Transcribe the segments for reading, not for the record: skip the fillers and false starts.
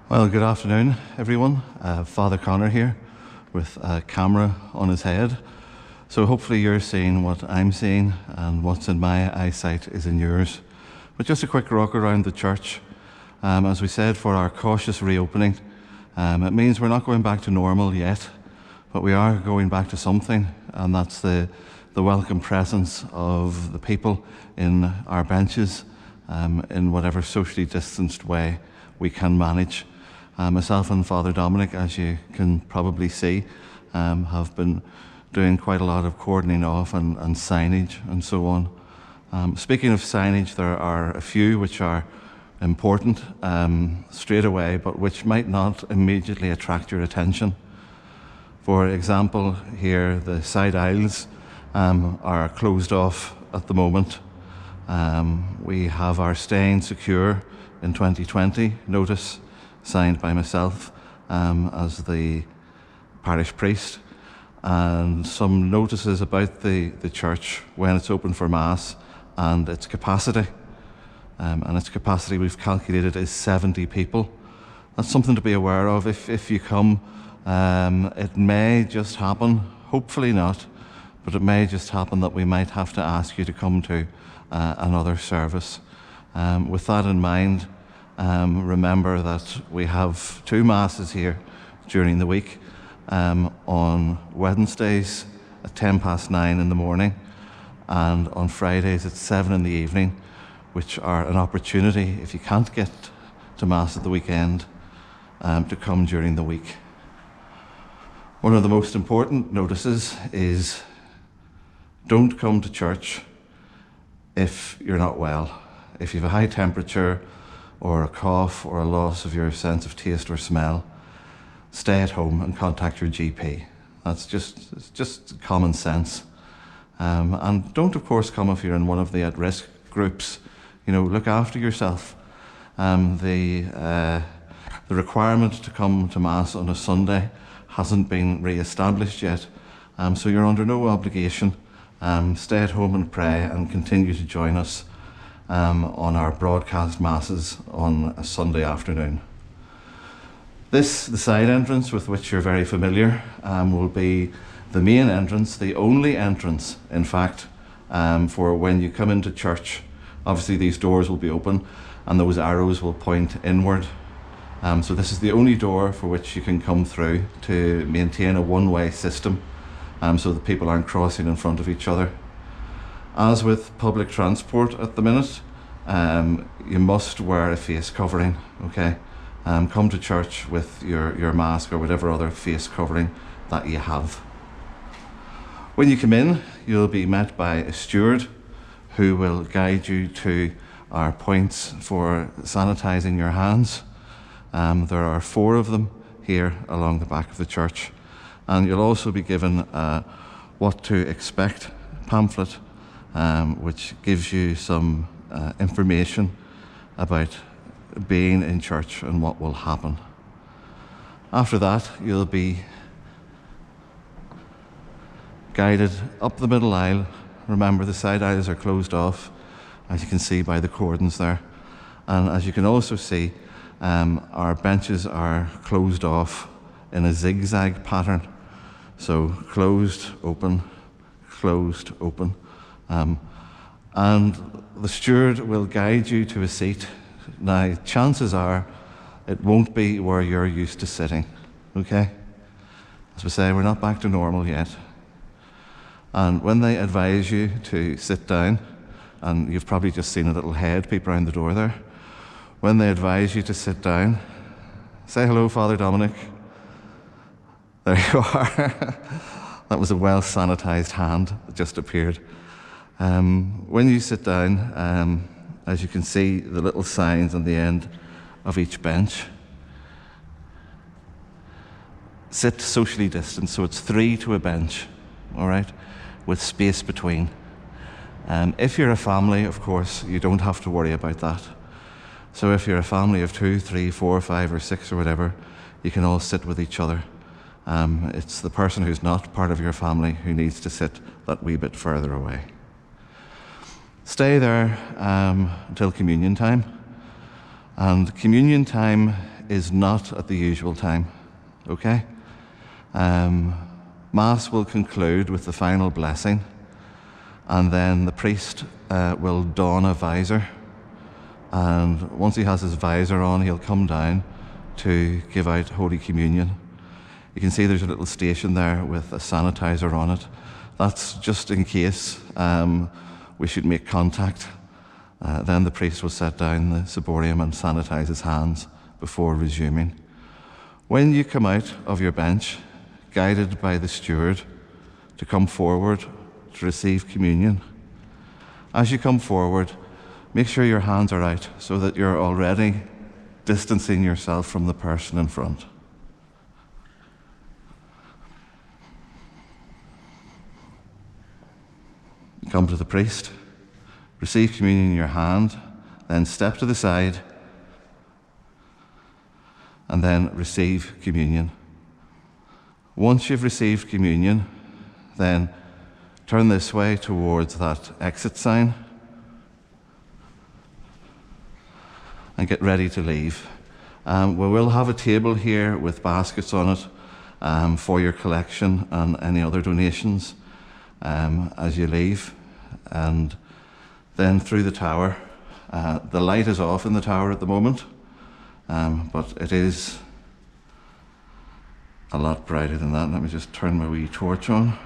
Well, good afternoon, everyone. Father Connor here with a camera on his head. So hopefully you're seeing what I'm seeing, and what's in my eyesight is in yours. But just a quick walk around the church. As we said, for our cautious reopening, it means we're not going back to normal yet, but we are going back to something, and that's the welcome presence of the people in our benches, in whatever socially distanced way we can manage. Myself and Father Dominic, as you can probably see, have been doing quite a lot of cordoning off and signage and so on. Speaking of signage, there are a few which are important straight away, but which might not immediately attract your attention. For example, here the side aisles are closed off at the moment. We have our Staying Secure in 2020 notice signed by myself as the parish priest, and some notices about the church when it's open for Mass and its capacity. And its capacity we've calculated is 70 people. That's something to be aware of. If you come, it may just happen, hopefully not, but it may just happen that we might have to ask you to come to another service. With that in mind, remember that we have 2 Masses here during the week, on Wednesdays at 9:10 in the morning, and on Fridays at 7 in the evening, which are an opportunity, if you can't get to Mass at the weekend, to come during the week. One of the most important notices is don't come to church if you're not well. If you have a high temperature or a cough or a loss of your sense of taste or smell, stay at home and contact your GP. It's just common sense. And don't, of course, come if you're in one of the at-risk groups. Look after yourself. The requirement to come to Mass on a Sunday hasn't been re-established yet, so you're under no obligation. Stay at home and pray, and continue to join us on our broadcast Masses on a Sunday afternoon. The side entrance, with which you're very familiar, will be the main entrance, the only entrance, in fact, for when you come into church. Obviously these doors will be open and those arrows will point inward. So this is the only door for which you can come through to maintain a one-way system, so that people aren't crossing in front of each other. As with public transport at the minute, you must wear a face covering, okay? Come to church with your mask or whatever other face covering that you have. When you come in, you'll be met by a steward who will guide you to our points for sanitizing your hands. There are 4 of them here along the back of the church, and you'll also be given a what to expect pamphlet, which gives you some information about being in church and what will happen. After that, you'll be guided up the middle aisle. Remember, the side aisles are closed off, as you can see by the cordons there. And as you can also see, our benches are closed off in a zigzag pattern. So closed, open, closed, open. And the steward will guide you to a seat. Now, chances are it won't be where you're used to sitting, okay? As we say, we're not back to normal yet. And when they advise you to sit down, and you've probably just seen a little head peep around the door there, when they advise you to sit down, say hello, Father Dominic. There you are. That was a well-sanitized hand that just appeared. When you sit down, as you can see, the little signs on the end of each bench. Sit socially distanced, so it's 3 to a bench, all right, with space between. If you're a family, of course, you don't have to worry about that. So if you're a family of 2, 3, 4, 5, or 6, or whatever, you can all sit with each other. It's the person who's not part of your family who needs to sit that wee bit further away. Stay there until communion time. And communion time is not at the usual time, okay? Mass will conclude with the final blessing, and then the priest will don a visor, and once he has his visor on, he'll come down to give out Holy Communion. You can see there's a little station there with a sanitizer on it. That's just in case we should make contact. Then the priest will set down the ciborium and sanitize his hands before resuming. When you come out of your bench, guided by the steward to come forward to receive communion, as you come forward, make sure your hands are out so that you're already distancing yourself from the person in front. Come to the priest, receive communion in your hand, then step to the side, and then receive communion. Once you've received communion, then turn this way towards that exit sign and get ready to leave. We will have a table here with baskets on it for your collection and any other donations as you leave. And then through the tower, the light is off in the tower at the moment, but it is a lot brighter than that. Let me just turn my wee torch on.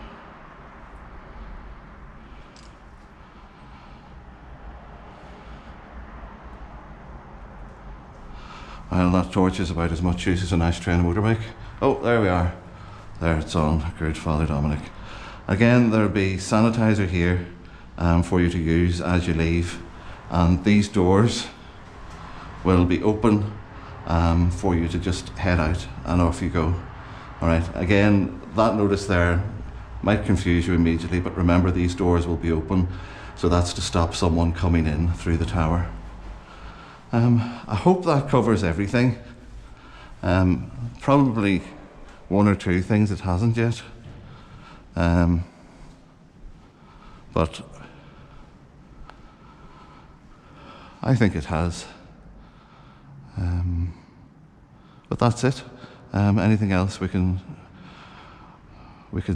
Well, that torch is about as much use as an ashtray on a motorbike. Oh, there we are. There, it's on. Good, Father Dominic. Again, there'll be sanitizer here for you to use as you leave. And these doors will be open for you to just head out and off you go. All right, again, that notice there might confuse you immediately, but remember these doors will be open, so that's to stop someone coming in through the tower. I hope that covers everything. Probably one or two things it hasn't yet. But I think it has. But that's it. Anything else we can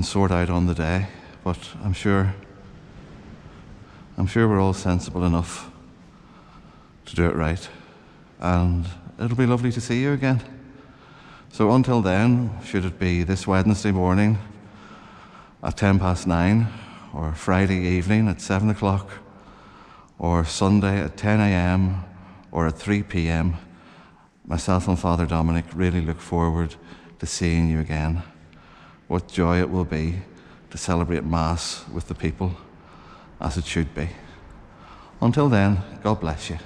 sort out on the day, but I'm sure we're all sensible enough to do it right, and it'll be lovely to see you again. So until then, should it be this Wednesday morning at 9:10, or Friday evening at 7 o'clock, or Sunday at 10 a.m. or at 3 p.m, myself and Father Dominic really look forward to seeing you again. What joy it will be to celebrate Mass with the people as it should be. Until then, God bless you.